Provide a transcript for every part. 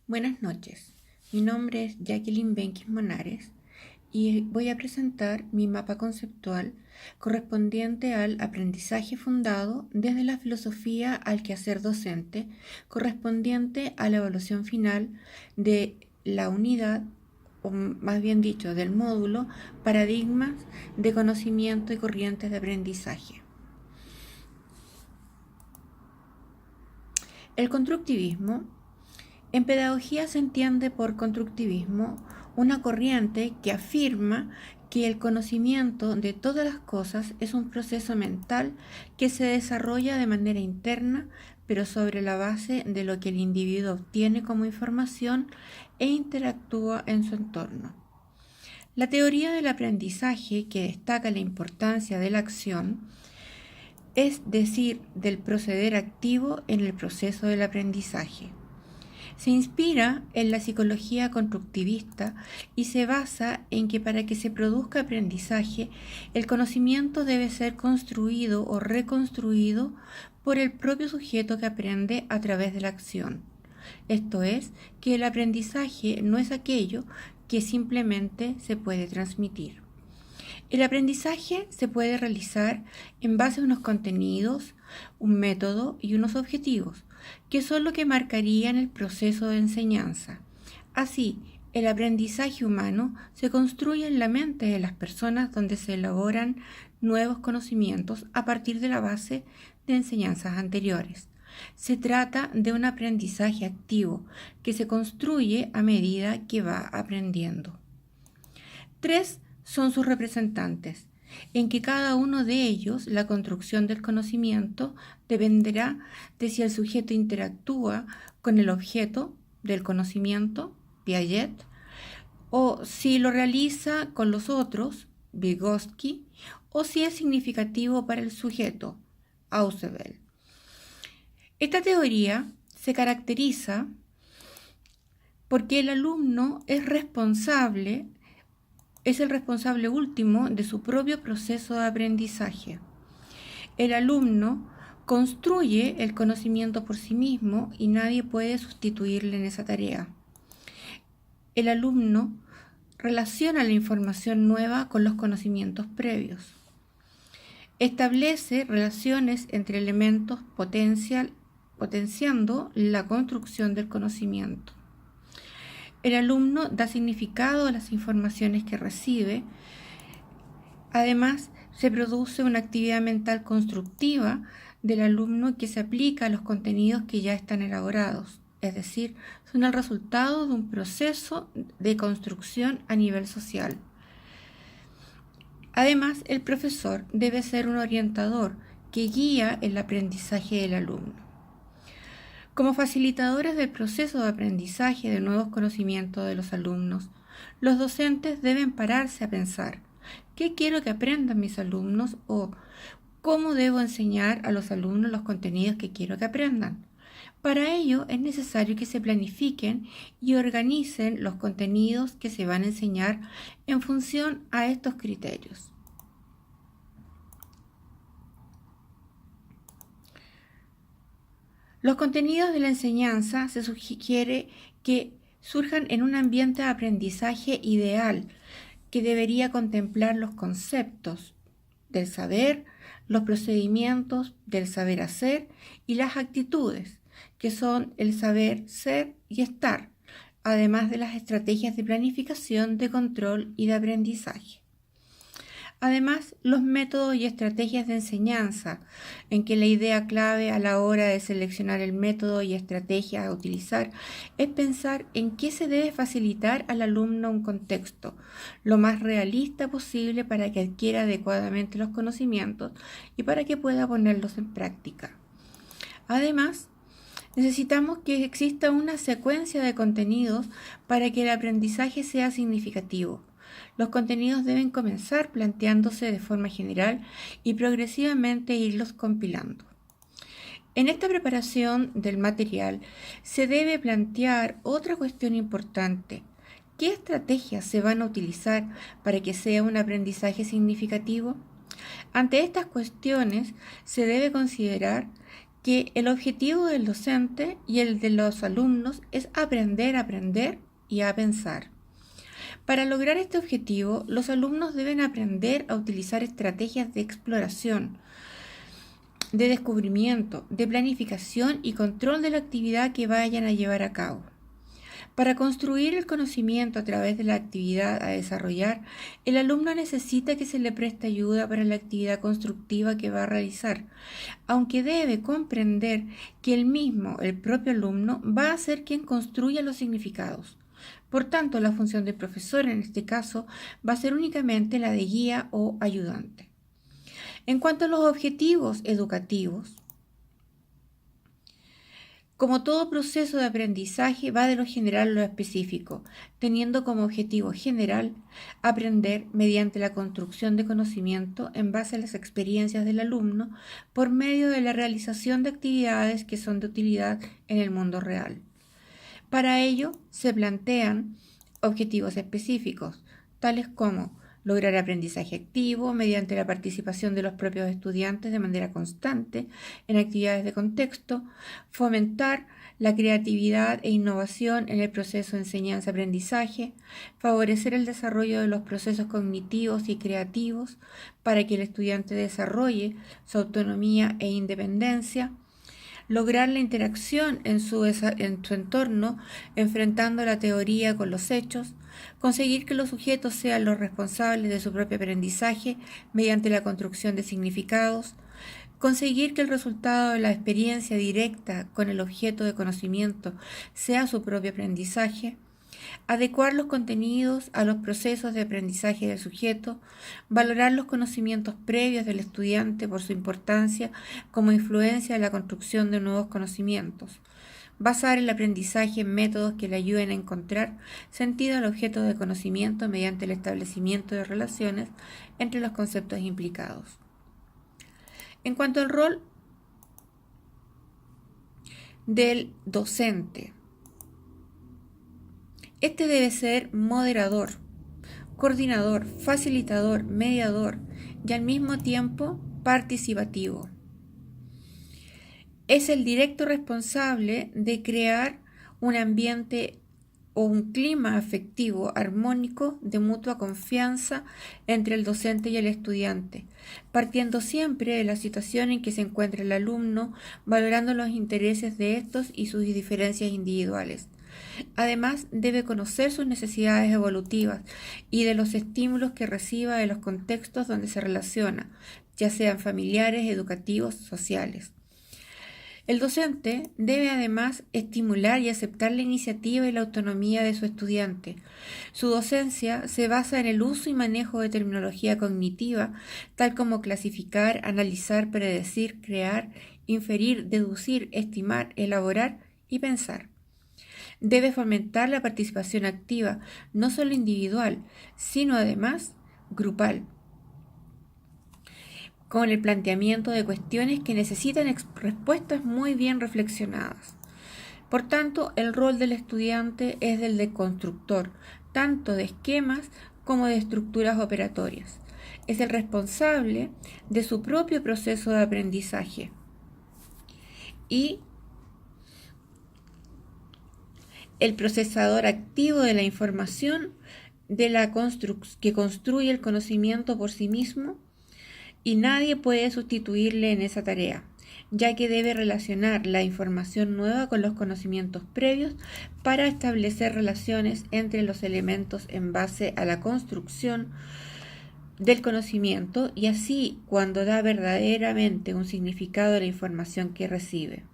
Buenas noches, mi nombre es Jacqueline Benquis Monares y voy a presentar mi mapa conceptual correspondiente al aprendizaje fundado desde la filosofía al quehacer docente, correspondiente a la evaluación final de la unidad, o más bien dicho, del módulo Paradigmas de conocimiento y corrientes de aprendizaje. El constructivismo. En pedagogía se entiende por constructivismo una corriente que afirma que el conocimiento de todas las cosas es un proceso mental que se desarrolla de manera interna, pero sobre la base de lo que el individuo obtiene como información e interactúa en su entorno. La teoría del aprendizaje, que destaca la importancia de la acción, es decir, del proceder activo en el proceso del aprendizaje. Se inspira en la psicología constructivista y se basa en que para que se produzca aprendizaje, el conocimiento debe ser construido o reconstruido por el propio sujeto que aprende a través de la acción. Esto es, que el aprendizaje no es aquello que simplemente se puede transmitir. El aprendizaje se puede realizar en base a unos contenidos, un método y unos objetivos, que son lo que marcarían el proceso de enseñanza. Así, el aprendizaje humano se construye en la mente de las personas donde se elaboran nuevos conocimientos a partir de la base de enseñanzas anteriores. Se trata de un aprendizaje activo que se construye a medida que va aprendiendo. 3 son sus representantes, en que cada uno de ellos, la construcción del conocimiento, dependerá de si el sujeto interactúa con el objeto del conocimiento, Piaget, o si lo realiza con los otros, Vygotsky, o si es significativo para el sujeto, Ausubel. Esta teoría se caracteriza porque el alumno es el responsable último de su propio proceso de aprendizaje. El alumno construye el conocimiento por sí mismo y nadie puede sustituirle en esa tarea. El alumno relaciona la información nueva con los conocimientos previos. Establece relaciones entre elementos potenciando la construcción del conocimiento. El alumno da significado a las informaciones que recibe. Además, se produce una actividad mental constructiva del alumno que se aplica a los contenidos que ya están elaborados, es decir, son el resultado de un proceso de construcción a nivel social. Además, el profesor debe ser un orientador que guía el aprendizaje del alumno. Como facilitadores del proceso de aprendizaje de nuevos conocimientos de los alumnos, los docentes deben pararse a pensar: ¿qué quiero que aprendan mis alumnos? O ¿cómo debo enseñar a los alumnos los contenidos que quiero que aprendan? Para ello es necesario que se planifiquen y organicen los contenidos que se van a enseñar en función a estos criterios. Los contenidos de la enseñanza se sugiere que surjan en un ambiente de aprendizaje ideal que debería contemplar los conceptos del saber, los procedimientos del saber hacer y las actitudes, que son el saber ser y estar, además de las estrategias de planificación, de control y de aprendizaje. Además, los métodos y estrategias de enseñanza, en que la idea clave a la hora de seleccionar el método y estrategia a utilizar es pensar en qué se debe facilitar al alumno un contexto lo más realista posible para que adquiera adecuadamente los conocimientos y para que pueda ponerlos en práctica. Además, necesitamos que exista una secuencia de contenidos para que el aprendizaje sea significativo. Los contenidos deben comenzar planteándose de forma general y progresivamente irlos compilando. En esta preparación del material se debe plantear otra cuestión importante: ¿qué estrategias se van a utilizar para que sea un aprendizaje significativo? Ante estas cuestiones se debe considerar que el objetivo del docente y el de los alumnos es aprender a aprender y a pensar. Para lograr este objetivo, los alumnos deben aprender a utilizar estrategias de exploración, de descubrimiento, de planificación y control de la actividad que vayan a llevar a cabo. Para construir el conocimiento a través de la actividad a desarrollar, el alumno necesita que se le preste ayuda para la actividad constructiva que va a realizar, aunque debe comprender que el propio alumno, va a ser quien construya los significados. Por tanto, la función del profesor en este caso va a ser únicamente la de guía o ayudante. En cuanto a los objetivos educativos, como todo proceso de aprendizaje, va de lo general a lo específico, teniendo como objetivo general aprender mediante la construcción de conocimiento en base a las experiencias del alumno por medio de la realización de actividades que son de utilidad en el mundo real. Para ello, se plantean objetivos específicos, tales como lograr aprendizaje activo mediante la participación de los propios estudiantes de manera constante en actividades de contexto, fomentar la creatividad e innovación en el proceso de enseñanza-aprendizaje, favorecer el desarrollo de los procesos cognitivos y creativos para que el estudiante desarrolle su autonomía e independencia, lograr la interacción en su entorno, enfrentando la teoría con los hechos, conseguir que los sujetos sean los responsables de su propio aprendizaje mediante la construcción de significados, conseguir que el resultado de la experiencia directa con el objeto de conocimiento sea su propio aprendizaje, adecuar los contenidos a los procesos de aprendizaje del sujeto, valorar los conocimientos previos del estudiante por su importancia como influencia en la construcción de nuevos conocimientos, basar el aprendizaje en métodos que le ayuden a encontrar sentido al objeto de conocimiento mediante el establecimiento de relaciones entre los conceptos implicados. En cuanto al rol del docente, este debe ser moderador, coordinador, facilitador, mediador y al mismo tiempo participativo. Es el directo responsable de crear un ambiente o un clima afectivo armónico de mutua confianza entre el docente y el estudiante, partiendo siempre de la situación en que se encuentra el alumno, valorando los intereses de estos y sus diferencias individuales. Además, debe conocer sus necesidades evolutivas y de los estímulos que reciba de los contextos donde se relaciona, ya sean familiares, educativos, sociales. El docente debe además estimular y aceptar la iniciativa y la autonomía de su estudiante. Su docencia se basa en el uso y manejo de terminología cognitiva, tal como clasificar, analizar, predecir, crear, inferir, deducir, estimar, elaborar y pensar. Debe fomentar la participación activa, no solo individual, sino además grupal, con el planteamiento de cuestiones que necesitan respuestas muy bien reflexionadas. Por tanto, el rol del estudiante es el de constructor, tanto de esquemas como de estructuras operatorias. Es el responsable de su propio proceso de aprendizaje y el procesador activo de la información que construye el conocimiento por sí mismo, y nadie puede sustituirle en esa tarea, ya que debe relacionar la información nueva con los conocimientos previos para establecer relaciones entre los elementos en base a la construcción del conocimiento y así cuando da verdaderamente un significado a la información que recibe.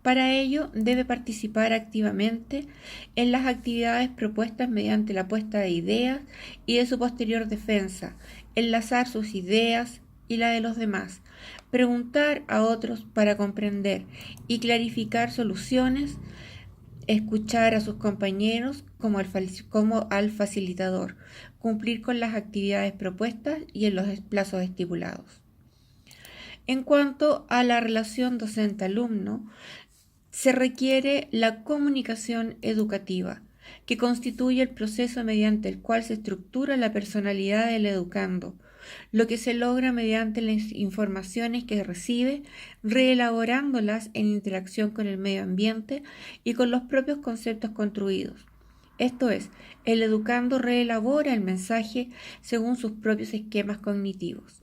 Para ello, debe participar activamente en las actividades propuestas mediante la puesta de ideas y de su posterior defensa, enlazar sus ideas y la de los demás, preguntar a otros para comprender y clarificar soluciones, escuchar a sus compañeros como al facilitador, cumplir con las actividades propuestas y en los plazos estipulados. En cuanto a la relación docente-alumno, se requiere la comunicación educativa, que constituye el proceso mediante el cual se estructura la personalidad del educando, lo que se logra mediante las informaciones que recibe, reelaborándolas en interacción con el medio ambiente y con los propios conceptos construidos. Esto es, el educando reelabora el mensaje según sus propios esquemas cognitivos.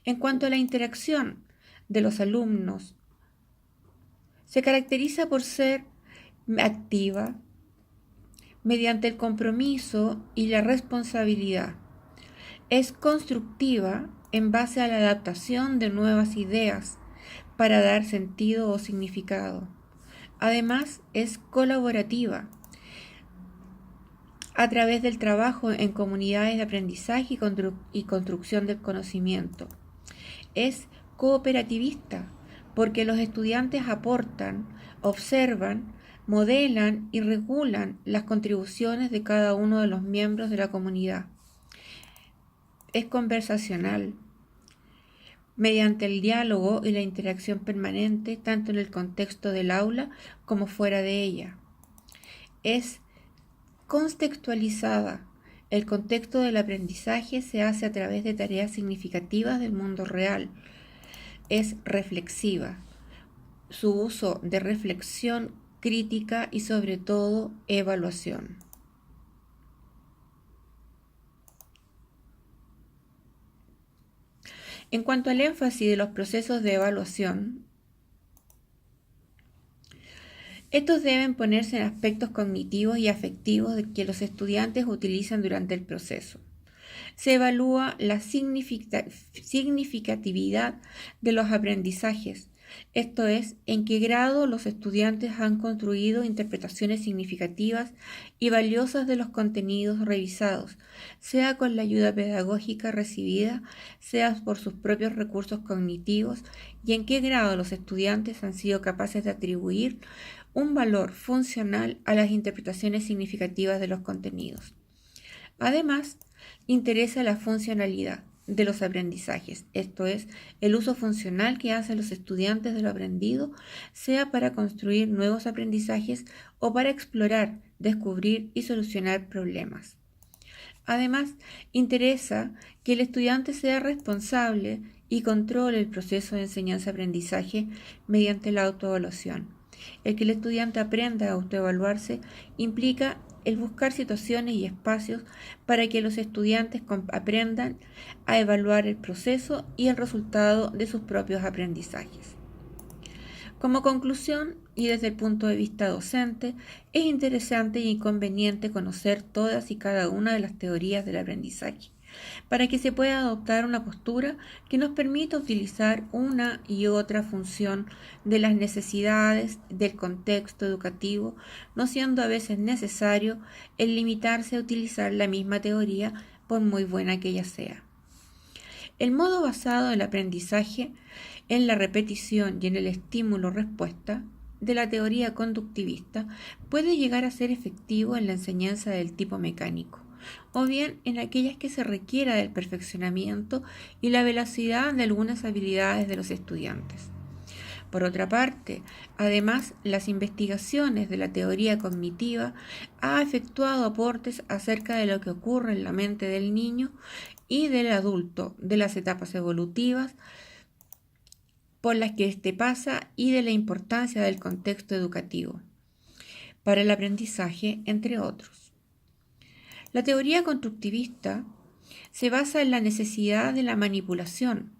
En cuanto a la interacción de los alumnos, se caracteriza por ser activa mediante el compromiso y la responsabilidad. Es constructiva en base a la adaptación de nuevas ideas para dar sentido o significado. Además, es colaborativa a través del trabajo en comunidades de aprendizaje y construcción del conocimiento. Es cooperativista porque los estudiantes aportan, observan, modelan y regulan las contribuciones de cada uno de los miembros de la comunidad. Es conversacional, mediante el diálogo y la interacción permanente, tanto en el contexto del aula como fuera de ella. Es contextualizada. El contexto del aprendizaje se hace a través de tareas significativas del mundo real. Es reflexiva. Su uso de reflexión crítica y sobre todo evaluación. En cuanto al énfasis de los procesos de evaluación, estos deben ponerse en aspectos cognitivos y afectivos que los estudiantes utilizan durante el proceso. Se evalúa la significatividad de los aprendizajes, esto es, en qué grado los estudiantes han construido interpretaciones significativas y valiosas de los contenidos revisados, sea con la ayuda pedagógica recibida, sea por sus propios recursos cognitivos, y en qué grado los estudiantes han sido capaces de atribuir un valor funcional a las interpretaciones significativas de los contenidos. Además, interesa la funcionalidad de los aprendizajes, esto es, el uso funcional que hacen los estudiantes de lo aprendido, sea para construir nuevos aprendizajes o para explorar, descubrir y solucionar problemas. Además, interesa que el estudiante sea responsable y controle el proceso de enseñanza-aprendizaje mediante la autoevaluación. El que el estudiante aprenda a autoevaluarse implica el buscar situaciones y espacios para que los estudiantes aprendan a evaluar el proceso y el resultado de sus propios aprendizajes. Como conclusión, y desde el punto de vista docente, es interesante y conveniente conocer todas y cada una de las teorías del aprendizaje, para que se pueda adoptar una postura que nos permita utilizar una y otra función de las necesidades del contexto educativo, no siendo a veces necesario el limitarse a utilizar la misma teoría por muy buena que ella sea. El modo basado en el aprendizaje, en la repetición y en el estímulo-respuesta de la teoría conductivista puede llegar a ser efectivo en la enseñanza del tipo mecánico, o bien en aquellas que se requiera del perfeccionamiento y la velocidad de algunas habilidades de los estudiantes. Por otra parte, además, las investigaciones de la teoría cognitiva han efectuado aportes acerca de lo que ocurre en la mente del niño y del adulto, de las etapas evolutivas por las que éste pasa y de la importancia del contexto educativo para el aprendizaje, entre otros. La teoría constructivista se basa en la necesidad de la manipulación,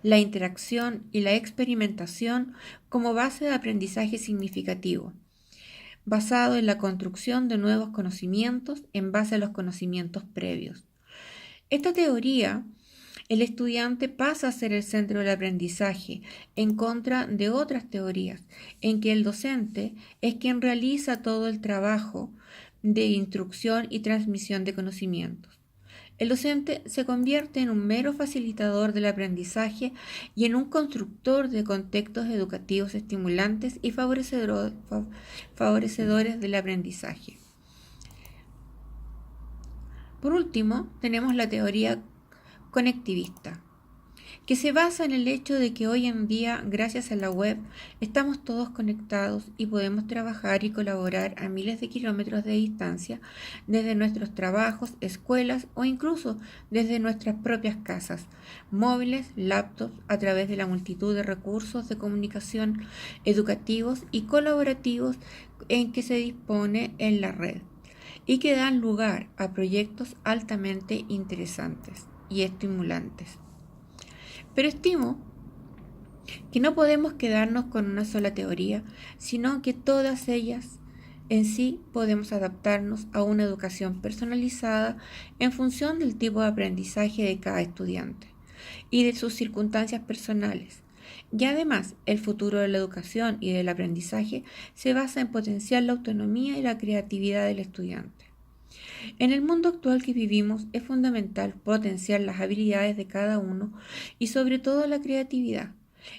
la interacción y la experimentación como base de aprendizaje significativo, basado en la construcción de nuevos conocimientos en base a los conocimientos previos. Esta teoría, el estudiante pasa a ser el centro del aprendizaje en contra de otras teorías en que el docente es quien realiza todo el trabajo de instrucción y transmisión de conocimientos. El docente se convierte en un mero facilitador del aprendizaje y en un constructor de contextos educativos estimulantes y favorecedores del aprendizaje. Por último, tenemos la teoría conectivista, que se basa en el hecho de que hoy en día, gracias a la web, estamos todos conectados y podemos trabajar y colaborar a miles de kilómetros de distancia desde nuestros trabajos, escuelas o incluso desde nuestras propias casas, móviles, laptops, a través de la multitud de recursos de comunicación educativos y colaborativos en que se dispone en la red y que dan lugar a proyectos altamente interesantes y estimulantes. Pero estimo que no podemos quedarnos con una sola teoría, sino que todas ellas en sí podemos adaptarnos a una educación personalizada en función del tipo de aprendizaje de cada estudiante y de sus circunstancias personales. Y además, el futuro de la educación y del aprendizaje se basa en potenciar la autonomía y la creatividad del estudiante. En el mundo actual que vivimos es fundamental potenciar las habilidades de cada uno y sobre todo la creatividad.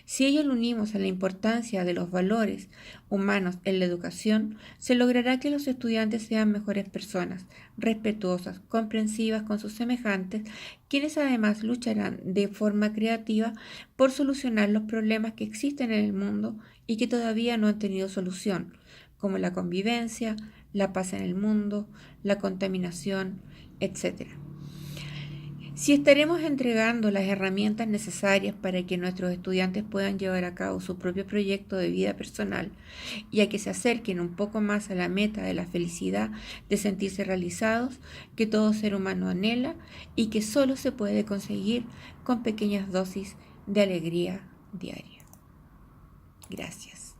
Si ello lo unimos a la importancia de los valores humanos en la educación, se logrará que los estudiantes sean mejores personas, respetuosas, comprensivas con sus semejantes, quienes además lucharán de forma creativa por solucionar los problemas que existen en el mundo y que todavía no han tenido solución, como la convivencia, la paz en el mundo, la contaminación, etc. Si estaremos entregando las herramientas necesarias para que nuestros estudiantes puedan llevar a cabo su propio proyecto de vida personal y a que se acerquen un poco más a la meta de la felicidad de sentirse realizados, que todo ser humano anhela y que solo se puede conseguir con pequeñas dosis de alegría diaria. Gracias.